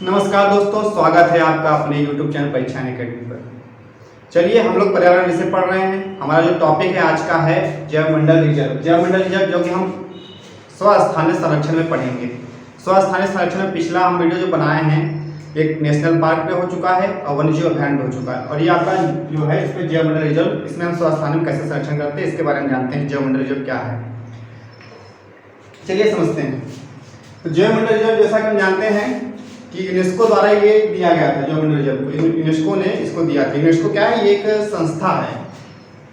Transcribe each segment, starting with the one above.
नमस्कार दोस्तों, स्वागत है आपका अपने YouTube चैनल परीक्षान अकेडमी पर। चलिए हम लोग पर्यावरण विषय पढ़ रहे हैं। हमारा जो टॉपिक है आज का है जैवमंडल रिजर्व। जैवमंडल रिजर्व जो कि हम स्वस्थानीय संरक्षण में पढ़ेंगे। स्वस्थानीय संरक्षण में पिछला हम वीडियो जो बनाए हैं एक नेशनल पार्क पे हो चुका है और वन्यजीव अभयारण्य पे हो चुका है, और ये आपका जो है इस पर जैवमंडल रिजर्व, इसमें हम स्वस्थानीय में कैसे संरक्षण करते हैं इसके बारे में जानते हैं। जैवमंडल रिजर्व क्या है, चलिए समझते हैं। तो जैवमंडल रिजर्व जैसा कि हम जानते हैं कि यूनेस्को द्वारा ये दिया गया था। जैवमंडल रिजर्व को यूनेस्को ने इसको दिया था। यूनेस्को क्या है, ये एक संस्था है,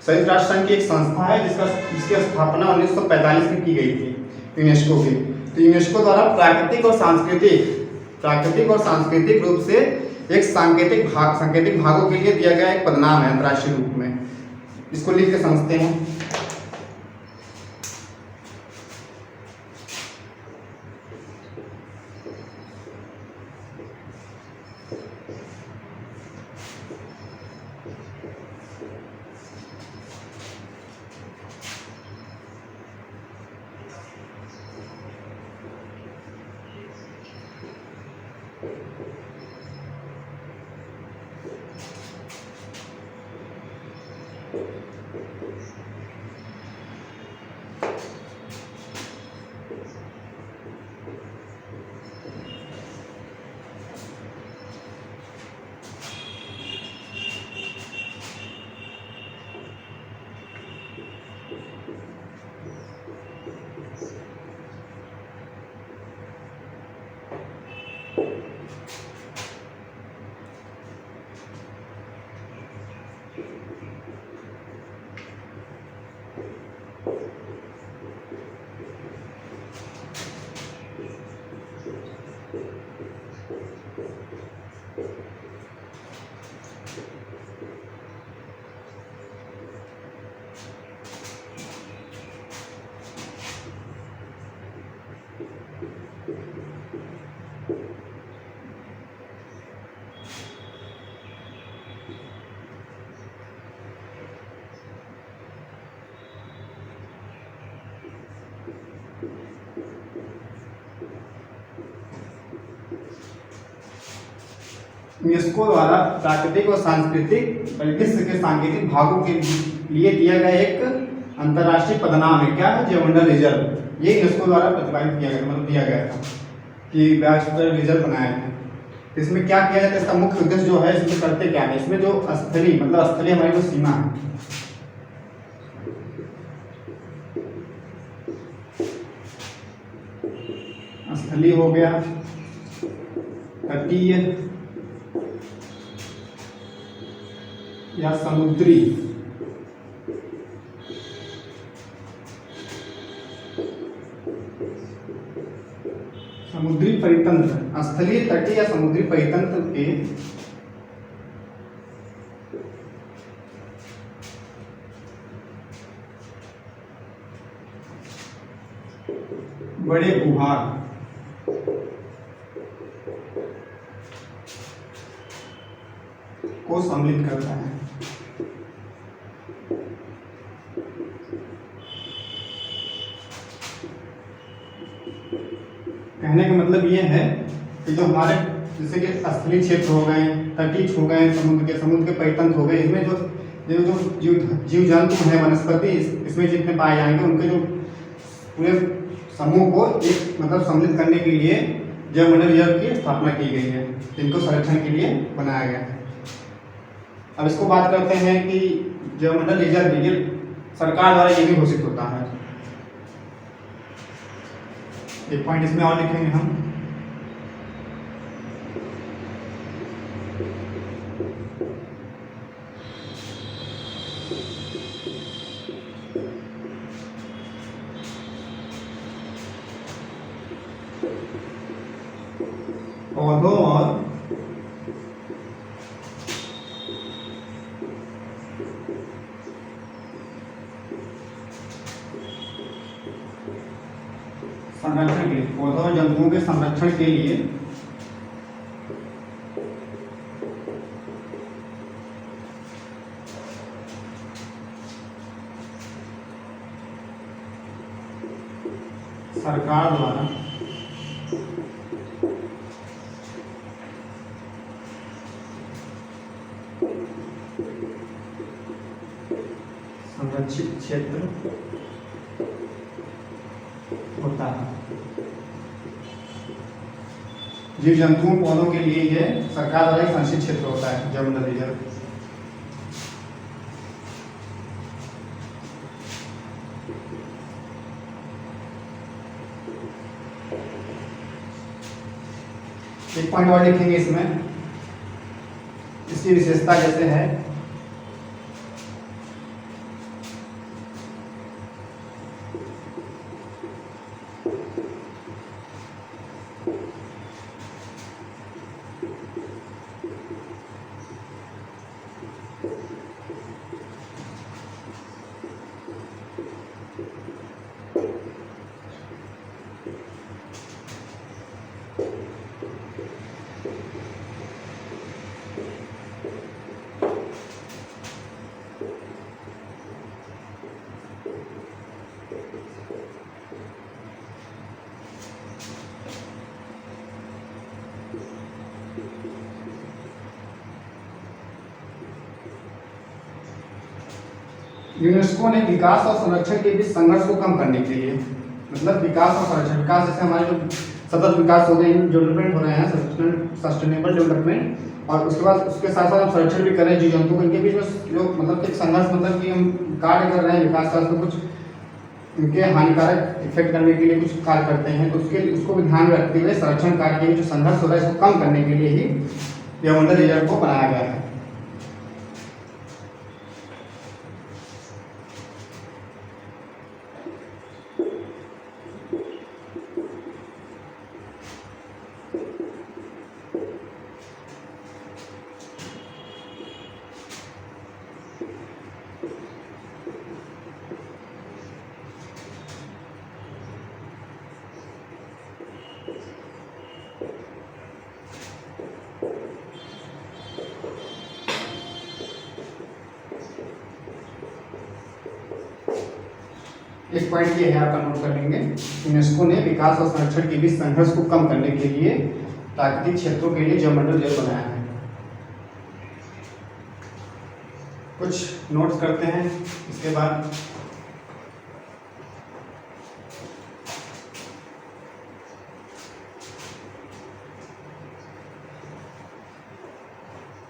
संयुक्त राष्ट्र संघ की एक संस्था है जिसकी स्थापना 1945 में की गई थी यूनेस्को की। तो यूनेस्को द्वारा प्राकृतिक और सांस्कृतिक रूप से एक सांकेतिक भागों के लिए दिया गया एक पदनाम है अंतर्राष्ट्रीय रूप में। इसको लिख के समझते हैं। यूनेस्को द्वारा प्राकृतिक और सांस्कृतिक परिदृश्य के सांकेतिक भागों के लिए दिया गया एक अंतर्राष्ट्रीय पदनाम है। क्या है, जैवमंडल रिजर्व। ये यूनेस्को द्वारा प्रतिपादित किया गया, मतलब दिया गया था कि जैवमंडल रिजर्व बनाया है। तो इसमें क्या किया जाता है, इसका मुख्य उद्देश्य जो है, इसमें करते क्या है, इसमें जो स्थलीय हमारी जो सीमा है, स्थलीय हो गया, तटीय या समुद्री परितंत्र, स्थलीय, तटीय या समुद्री परितंत्र के बड़े भूभाग को सम्मिलित करता है। कहने का मतलब ये है कि जो हमारे जैसे कि स्थलीय क्षेत्र हो गए, तटीय हो गए, समुद्र के परितंत्र हो गए, इसमें जो जीव जंतु हैं, वनस्पति इसमें जितने पाए जाएंगे, उनके जो पूरे समूह को एक सम्मिलित करने के लिए जैवमंडल रिजर्व की स्थापना की गई है, जिनको संरक्षण के लिए बनाया गया है। अब इसको बात करते हैं कि जैवमंडल रिजर्व सरकार द्वारा ये भी घोषित होता है। एक पॉइंट इसमें और लिखेंगे हम, पौधों और संरक्षण के लिए, पौधों और जंतुओं के संरक्षण के लिए सरकार द्वारा संरक्षित क्षेत्र होता है। जीव जंतुओं पौधों के लिए यह सरकार द्वारा एक संरक्षित क्षेत्र होता है जैव मंडल रिजर्व। एक पॉइंट और लिखेंगे इसमें, इसकी विशेषता जैसे है यूनेस्को ने विकास और संरक्षण के बीच संघर्ष को कम करने के लिए, मतलब विकास और संरक्षण, विकास जैसे हमारे जो सतत विकास हो रहे हैं, डेवलपमेंट हो रहे हैं, सस्टेनेबल डेवलपमेंट, और उसके बाद उसके साथ साथ हम संरक्षण भी कर रहे हैं जीव जंतु को, इनके बीच में जो मतलब एक संघर्ष, मतलब कि हम कार्य कर रहे हैं विकास का, उसमें कुछ इनके हानिकारक इफेक्ट करने के लिए कुछ कार्य करते हैं, तो उसको भी ध्यान में रखते हुए संरक्षण कार्य के जो संघर्ष हो रहा है इसको कम करने के लिए ही जैव मंडल रिजर्व को बनाया गया है। एक पॉइंट ये है, आपका नोट कर लेंगे, यूनेस्को ने विकास और संरक्षण के बीच संघर्ष को कम करने के लिए प्राकृतिक क्षेत्रों के लिए जैव मंडल रिजर्व बनाया है। कुछ नोट्स करते हैं इसके बाद।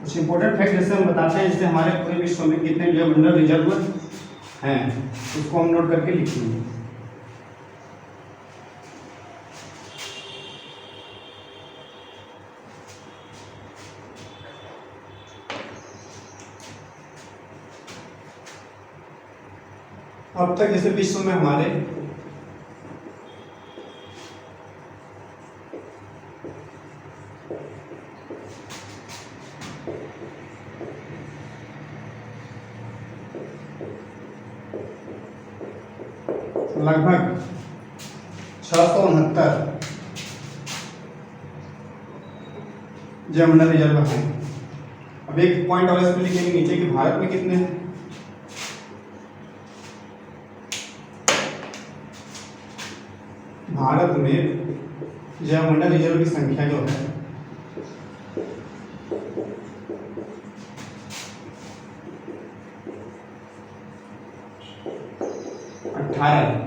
कुछ इंपॉर्टेंट फैक्ट जैसे हम बताते हैं, जैसे हमारे पूरे विश्व में कितने जैव मंडल रिजर्व हैं, उसको हम नोट करके लिखेंगे। अब तक जैसे विश्व में हमारे लगभग 669 जैव मंडल रिजर्व हैं। अब एक पॉइंट और इसमें लिखेंगे नीचे कि भारत में कितने हैं। भारत में जैव मंडल रिजर्व की संख्या जो है 18।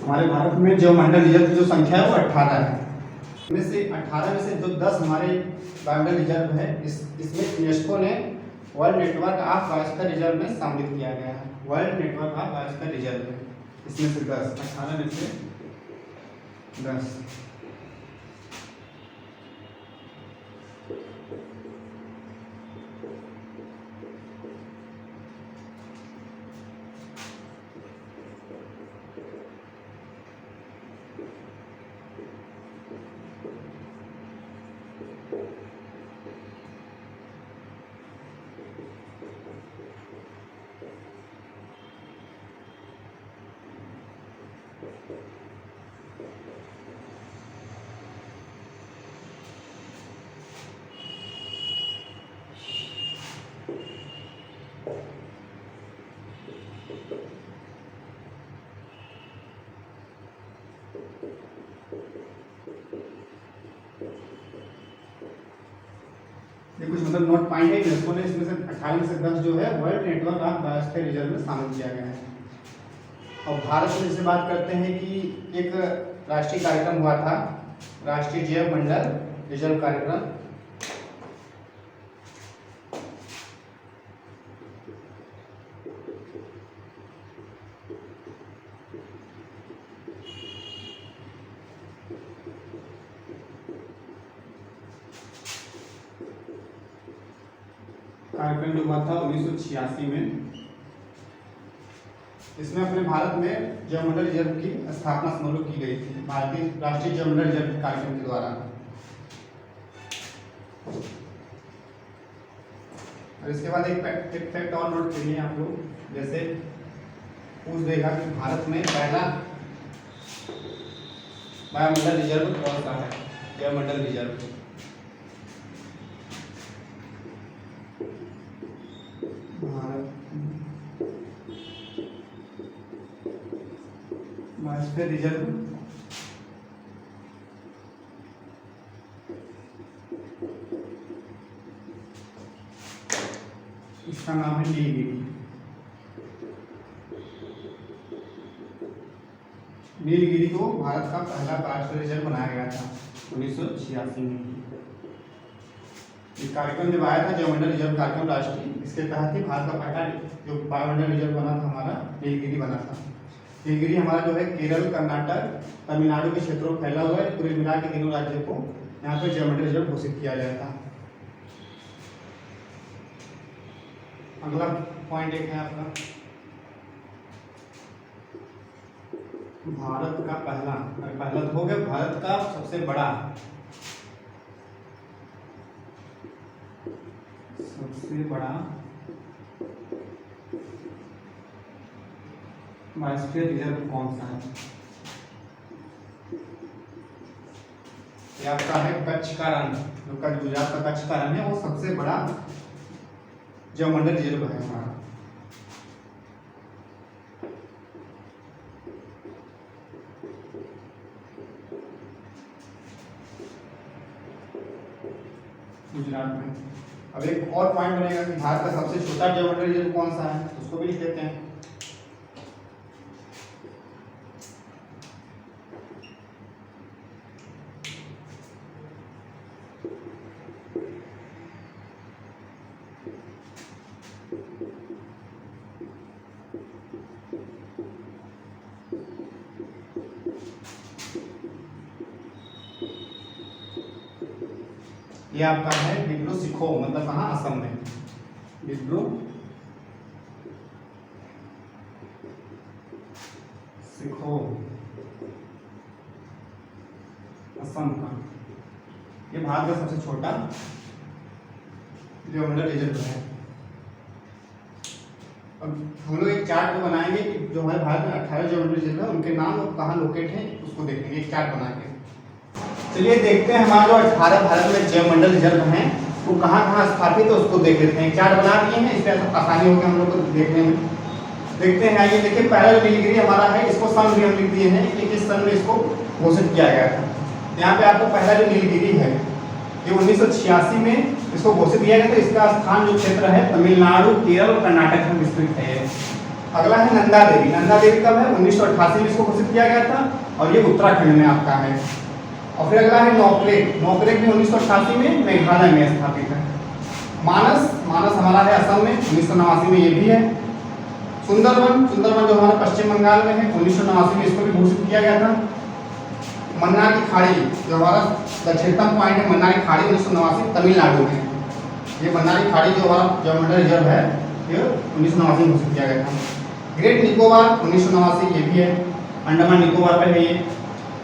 हमारे भारत में जैव मंडल रिजर्व की जो संख्या है वो 18 है। इनमें से 18 में से जो 10 हमारे बायोमंडल रिजर्व है, इसमें यूनेस्को ने world network of biosphere reserve में शामिल किया गया है। World network of biosphere reserve में इसमें से 10, 18 में से 10। ये कुछ मतलब नोट पॉइंट है यूनेस्को ने इसमें से 18 में से 10 जो है world network of biosphere reserve में शामिल किया गया है। और भारत में जैसे बात करते हैं कि एक राष्ट्रीय कार्यक्रम हुआ था, राष्ट्रीय जैव मंडल रिजर्व कार्यक्रम। कार्यक्रम जो हुआ था 1986 में, इसमें अपने भारत में जैव मंडल रिजर्व की स्थापना समारोह की गई थी भारतीय राष्ट्रीय जैव मंडल रिजर्व कार्यक्रम के द्वारा। और इसके बाद एक फैक्ट और नोट करिए आप लोग, जैसे पूछ देगा कि भारत में पहला वायुमंडल रिजर्व कौन सा है, जैव मंडल रिजर्व। बायोस्फीयर रिजर्व इसका नाम है नीलगिरी। नीलगिरी को भारत का पहला बायोस्फीयर रिजर्व बनाया गया था 1986 में। इस कार्यक्रम जब आया था जैव मंडल रिजर्व कार्यक्रम राष्ट्रीय, इसके तहत ही भारत का पहला जो वायुमंडल रिजर्व बना था हमारा नीलगिरी बना था। नीलगिरी हमारा जो है केरल, कर्नाटक, तमिलनाडु के क्षेत्रों में फैला हुआ है। पूरे मिला के तीनों राज्यों को यहाँ पे जैव मंडल रिजर्व घोषित किया गया था। अगला पॉइंट एक है आपका भारत का पहला तो हो गया, भारत का सबसे बड़ा बायोस्फीयर रिजर्व कौन सा है? ये आपका है कच्छ का रण, जो गुजरात का कच्छ का रण है, वो सबसे बड़ा जैव मंडल रिजर्व है हमारा। गुजरात में। अब एक और पॉइंट बनेगा कि भारत का सबसे छोटा जैव मंडल रिजर्व कौन सा है, उसको भी लिख देते हैं। ये आपका है डिब्रू सिखो, मतलब कहाँ, असम में। डिब्रू सिखो असम का, ये भारत का सबसे छोटा जैव मंडल रिजर्व है। अब हम लोग एक चार्ट को बनाएंगे कि जो हमारे भारत में 18 जैव मंडल रिजर्व है, उनके नाम और कहाँ लोकेट है उसको देखेंगे एक चार्ट बना के। चलिए देखते हैं हमारा जो 18 भारत में जैव मंडल रिजर्व हैं वो कहाँ कहाँ स्थापित है, उसको देख लेते हैं। चार्ट बना दिए हैं, इस पर आसानी होगी हम लोग को देखने में। देखते हैं आइए। देखिए पहला जो नीलगिरी हमारा है, इसको सन भी हम लिख दिए हैं कि किस सन में इसको घोषित किया गया था। यहाँ पे आपको पहला जो नीलगिरी है ये 1986 में इसको घोषित किया गया था। इसका स्थान जो क्षेत्र है तमिलनाडु, केरल और कर्नाटक में विस्तृत है। अगला है नंदा देवी। नंदा देवी कब है? 1988 में इसको घोषित किया गया था और ये उत्तराखंड में आपका है। और फिर अगला है नोकरेक। नोकरेक भी 1988 में मेघालय में स्थापित है। मानस हमारा है असम में, 1989 में ये भी है। सुंदरवन जो हमारा पश्चिम बंगाल में है, 1989 में इसको भी घोषित किया गया था। मन्नार की खाड़ी जो हमारा दक्षिणतम पॉइंट है, मन्नार की खाड़ी 1989 तमिलनाडु में। ये मन्नार की खाड़ी जो हमारा जैव मंडल रिजर्व है ये 1989 में घोषित किया गया था। ग्रेट निकोबार 1989 ये भी है, अंडमान निकोबार पर है ये।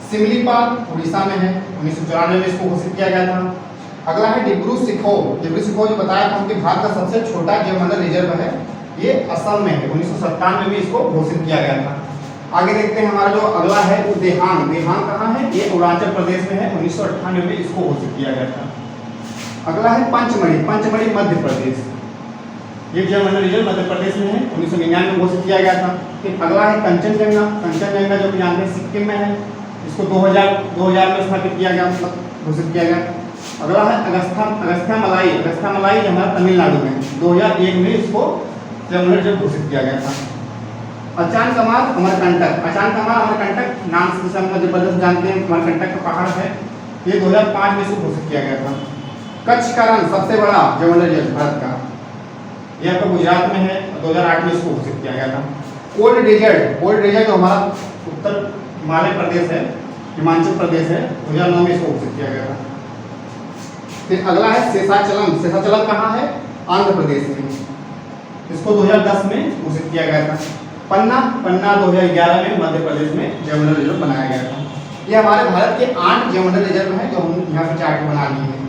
सिमलीपाल उड़ीसा में है, 1994 में इसको घोषित किया गया था। अगला है डिब्रू सिखो। डिब्रू सिखो जो बताया था कि भारत का सबसे छोटा जैव मंडल रिजर्व है, ये असम में है। 1997 में इसको घोषित किया गया था। आगे देखते हैं हमारा जो अगला है वो देहांग। देहांग कहाँ है? ये अरुणाचल प्रदेश में है, 1998 में इसको घोषित किया गया था। अगला है पंचमढ़ी। पंचमढ़ी मध्य प्रदेश, ये जैव मंडल रिजर्व मध्य प्रदेश में है, 1999 में घोषित किया गया था। फिर अगला है कंचनजंगा। कंचनजंगा जो कि जानते हैं सिक्किम में है, इसको 2000 में स्थापित किया गया, मतलब घोषित किया गया। अगला है अगस्त्या मलाई। अगस्त्या मलाई हमारा तमिलनाडु में 2001 में इसको जर्मन रिजर्व घोषित किया गया था। अचानकमार अमरकंटक। अचानकमार अमरकंटक नाम से हम मध्य प्रदेश जानते हैं, अमरकंटक का पहाड़ है, ये 2005 में इसको घोषित किया गया था। कच्छ का रण सबसे बड़ा जर्मन रिजर्व भारत का, यह आपका गुजरात में है, 2008 में इसको घोषित किया गया था। Cold desert. कोल्ड डेजर्ट जो हमारा उत्तर हिमालय प्रदेश है, हिमाचल प्रदेश है, 2009 में इसको घोषित किया गया था। फिर अगला है शेषाचलम। शेषाचलम कहाँ है? आंध्र प्रदेश में, इसको 2010 में घोषित किया गया था। पन्ना 2011 में मध्य प्रदेश में जैवमंडल रिजर्व बनाया गया था। ये हमारे भारत के 8 जैवमंडल रिजर्व हैं जो हम यहाँ पे चार्ट बना लिए हैं।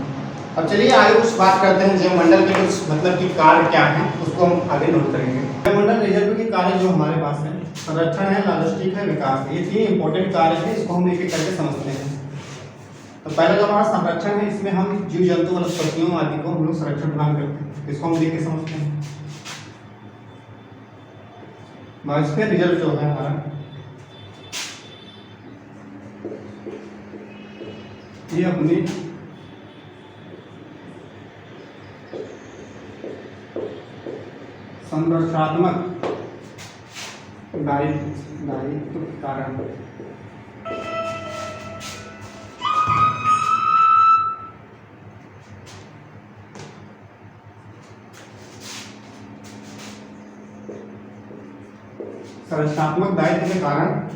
अब चलिए आगे कुछ बात करते हैं जैवमंडल के कुछ मतलब कि कार्य क्या हैं, उसको हम आगे नोट करेंगे। जैवमंडल रिजर्व के कार्य जो हमारे पास है, संरक्षण है, लॉजिस्टिक है, विकास है, ये 3 इंपॉर्टेंट कार्य हैं, इसको हम एक एक करके समझते हैं। तो पहला जो हमारा संरक्षण है, इसमें हम जीव जंतु वनस्पतियों आदि को हम लोग संरक्षण प्रदान करते हैं, इसको हम देख के समझते हैं। बायोस्फीयर रिजर्व जो है हमारा, ये अपनी संरक्षणात्मक दायित्व के कारण संरचनात्मक दायित्व के कारण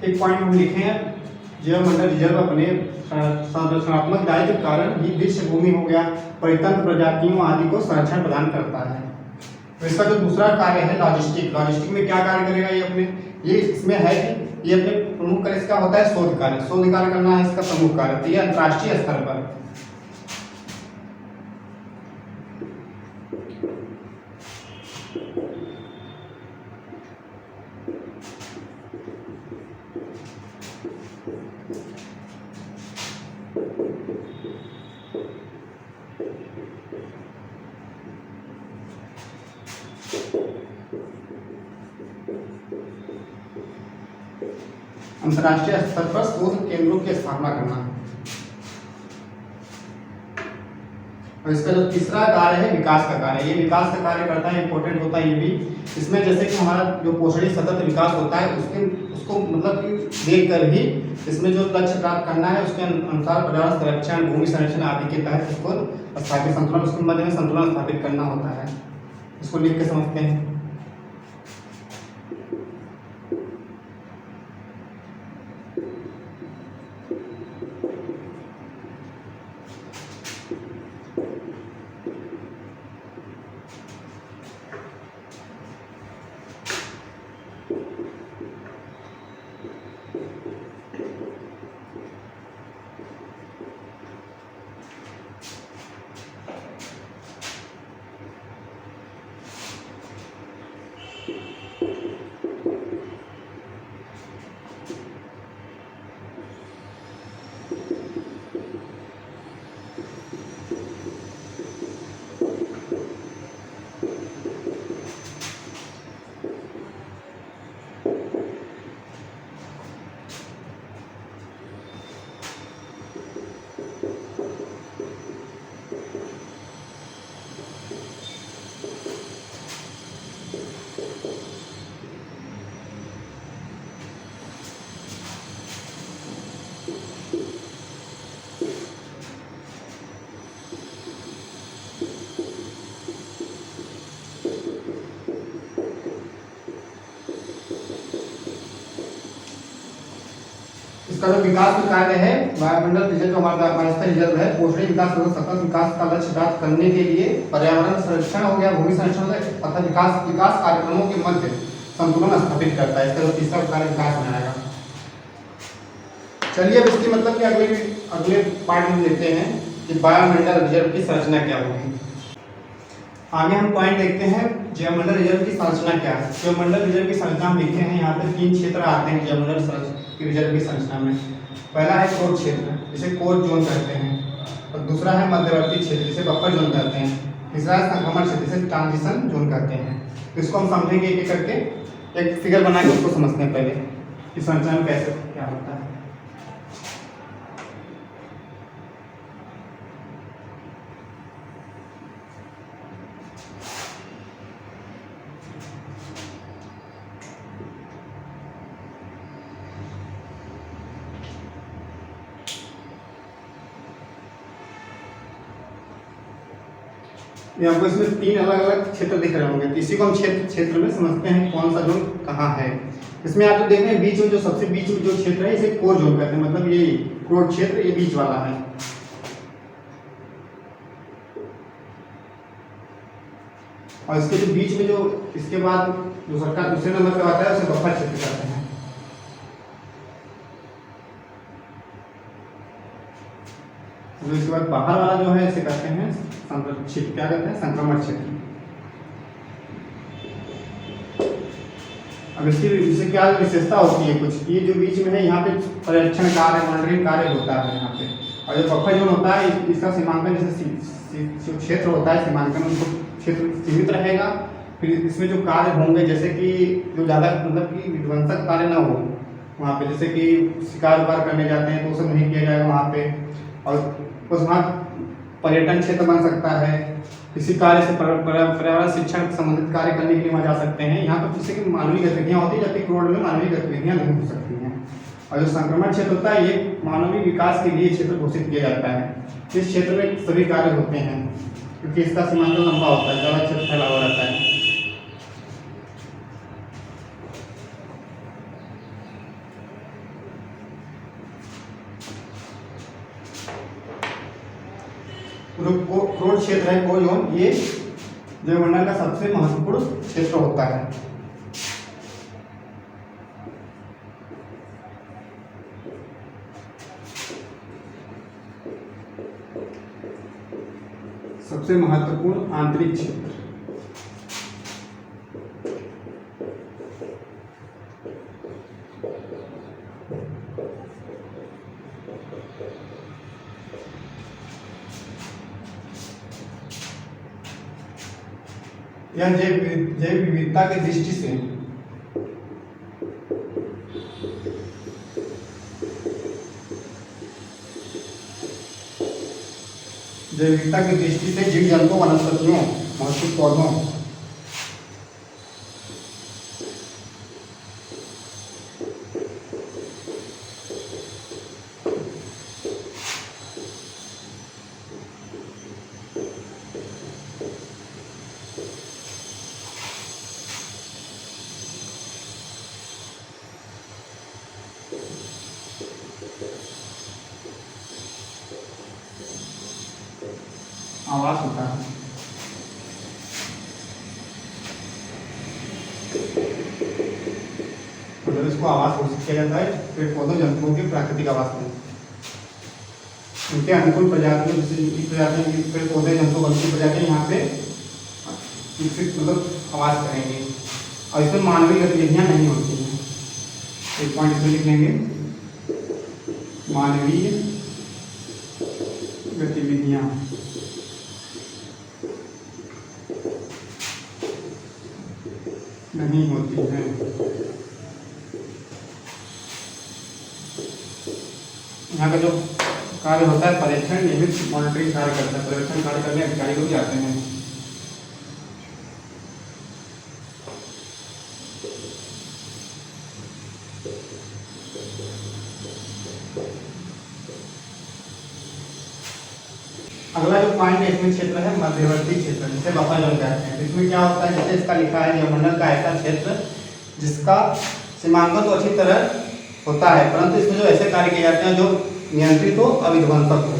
एक पॉइंट हम लिखे हैं, जैवमंडल रिजर्व अपने संरचनात्मक दायित्व के कारण ही विश्व भूमि हो गया, परितंत्र प्रजातियों आदि को संरक्षण प्रदान करता है। तो इसका जो दूसरा कार्य है लॉजिस्टिक। लॉजिस्टिक में क्या कार्य करेगा ये अपने, ये इसमें है कि ये अपने प्रमुख कार्य इसका होता है शोध कार्य। शोध कार्य करना है इसका प्रमुख कार्य। तो ये अंतर्राष्ट्रीय स्तर पर अंतर्राष्ट्रीय स्तर पर शोध केंद्रों की स्थापना करना। और इसका जो तीसरा कार्य है विकास का कार्य, ये विकास का कार्य करता है, इंपॉर्टेंट होता है ये भी। इसमें जैसे कि हमारा जो पोषणी सतत विकास होता है उसको मतलब कि देख कर ही इसमें जो लक्ष्य प्राप्त करना है उसके अनुसार पर्यावरण संरक्षण, भूमि संरक्षण आदि के तहत उसको स्थापित संतुलन, उसके मध्य में संतुलन स्थापित करना होता है। इसको लिख के समझते हैं। इसका जो विकास का कार्य है, वायुमंडल रिजर्व जो हमारा मानस्तर रिजर्व है, पोषण विकास और सतत विकास का लक्ष्य प्राप्त करने के लिए पर्यावरण संरक्षण हो गया, भूमि संरक्षण तथा विकास कार्यक्रमों के मध्य संतुलन स्थापित करता है। इसका जो तीसरा कार्य विकास में आएगा। चलिए अब इसकी मतलब कि अगले पार्ट में लेते हैं कि वायुमंडल रिजर्व की संरचना क्या होगी। आगे हम पॉइंट देखते हैं जैवमंडल रिजर्व की संरचना क्या है। जैवमंडल रिजर्व की संरचना हम लिखे हैं, यहाँ पे 3 क्षेत्र आते हैं जैवमंडल रिजर्व की संरचना में। पहला है कोर क्षेत्र, जिसे कोर जोन कहते हैं, और दूसरा है मध्यवर्ती क्षेत्र, जिसे बफर जोन कहते हैं, तीसरा है संक्रमण क्षेत्र, जिसे ट्रांजिशन जोन कहते हैं। तो इसको हम समझेंगे एक एक करके, एक फिगर बना के उसको समझते हैं पहले कि संरचना में कैसे क्या होता है। आपको इसमें 3 अलग अलग क्षेत्र दिख रहे होंगे, इसी को हम क्षेत्र में समझते हैं कौन सा जोन कहाँ है। इसमें आप जो देख रहे हैं बीच में जो सबसे बीच में जो क्षेत्र है, इसे कोर जोन कहते हैं, मतलब ये कोर क्षेत्र ये बीच वाला है। और इसके जो बीच में जो इसके बाद जो सरकार दूसरे नंबर पे आता है उसे बफर क्षेत्र कहते हैं। तो इसके बाद बाहर वाला जो है इसे कहते हैं क्षेत्र, क्या कहते हैं, संक्रमण क्षेत्र। अब इससे क्या विशेषता होती है कुछ, ये जो बीच में है यहाँ पे पर्यवेक्षण कार्य, मॉनिटरिंग कार्य होता है यहाँ पे। और जो बफर जोन होता है इसका सीमांकन, जैसे जो क्षेत्र होता है सीमांकन उसको क्षेत्र सीमित रहेगा। फिर इसमें जो कार्य होंगे, जैसे कि जो ज़्यादा मतलब कि विध्वंसक कार्य ना हो वहाँ पे, जैसे कि शिकार उकार करने जाते हैं तो उसे नहीं किया जाएगा वहाँ पे। और उस वहाँ पर्यटन क्षेत्र बन सकता है, किसी कार्य से पर्यावरण शिक्षण संबंधित कार्य करने के लिए वहाँ जा सकते हैं। यहाँ पर जैसे कि मानवीय गतिविधियाँ होती है, जबकि कोर में मानवीय गतिविधियाँ नहीं हो सकती हैं। और जो संक्रमण क्षेत्र होता है ये मानवीय विकास के लिए क्षेत्र घोषित किया जाता है। इस क्षेत्र में सभी कार्य होते हैं क्योंकि इसका सीमांकन लंबा होता है, ज़्यादा क्षेत्र फैला हुआ रहता है। जो कोर क्षेत्र है, कोर जोन, ये जैवमंडल का सबसे महत्वपूर्ण क्षेत्र होता है। सबसे महत्वपूर्ण आंतरिक क्षेत्र। यह जैव विविधता की दृष्टि से जीव जंतु, वनस्पतियों, महत्वपूर्ण पौधों, आवास होता है। मतलब इसको आवास घोषित किया जाता है पेड़ पौधों जंतुओं के प्राकृतिक आवास में। उनके अनुकूल प्रजातियों, जैसे प्रजातियों पेड़ पौधे जंतु अनुकूल प्रजातियां यहाँ पे विकसित मतलब आवास करेंगे। और इसमें मानवीय गतिविधियाँ नहीं होती हैं। एक पॉइंट इसमें लिख लेंगे, मानवीय गतिविधियाँ नहीं होती हैं। यहाँ का जो कार्य होता है पर्यवेक्षण, नियमित मॉनिटरिंग कार्य करता है, पर्यवेक्षण कार्य करने अधिकारी लोग जाते हैं। अगला जो पॉइंट है इसमें क्षेत्र है मध्यवर्ती क्षेत्र, जिसे बफर जोन कहते हैं। इसमें क्या होता है, जैसे इसका लिखा है जैवमंडल का ऐसा क्षेत्र जिसका सीमांकन तो अच्छी तरह होता है, परंतु इसमें जो ऐसे कार्य किए जाते हैं जो नियंत्रित हो, अविध्वंसक हो।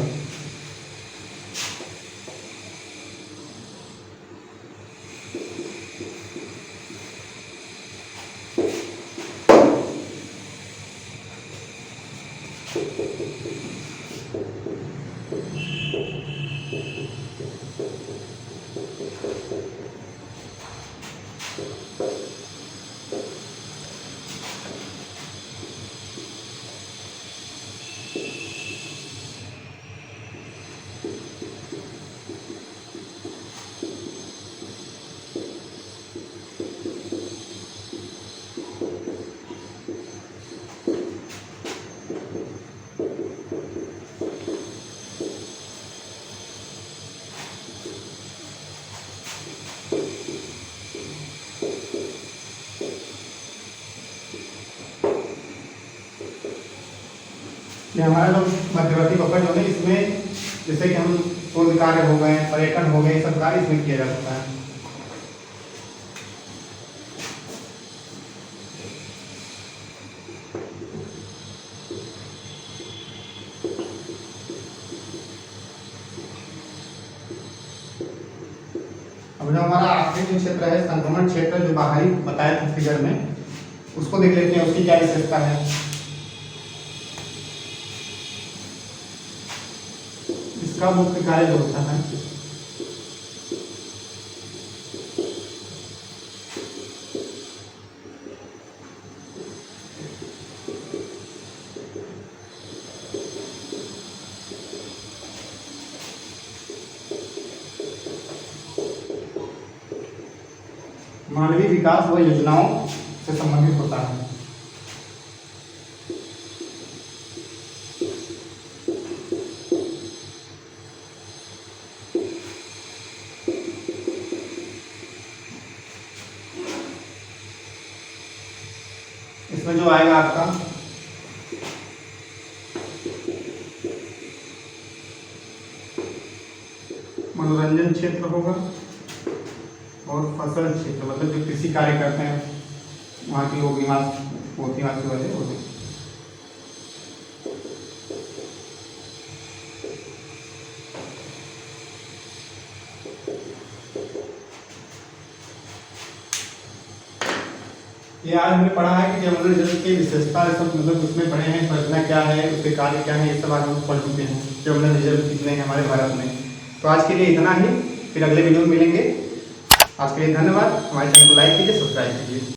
ये हमारा जो मध्यवर्ती बफर जो है, इसमें जैसे कि हम शोध कार्य हो गए, पर्यटन हो गए, सब कार्य इसमें किया जा सकता है। अब जो हमारा आखिरी जो क्षेत्र है, संक्रमण क्षेत्र, जो बाहरी बताया था फिगर में, उसको देख लेते हैं, उसकी क्या विशेषता है। इसका मुख्य कार्य जो होता है, मानवीय विकास व योजनाओं से संबंधित होता है। इसमें जो आएगा आपका मनोरंजन क्षेत्र होगा और फसल क्षेत्र, मतलब जो कृषि कार्य करते हैं वहाँ के लोग निवास होती वजह होती। ये आज हमने पढ़ा है कि जयमंडल रिजर्व की विशेषता, सब मतलब उसमें पढ़े हैं, संरचना क्या है, उसके कार्य क्या है, ये सब आज हम पढ़ चुके हैं। जयमंडल रिजर्व कितने हैं हमारे भारत में। तो आज के लिए इतना ही, फिर अगले वीडियो में मिलेंगे। आज के लिए धन्यवाद। हमारे चैनल को लाइक कीजिए, सब्सक्राइब कीजिए।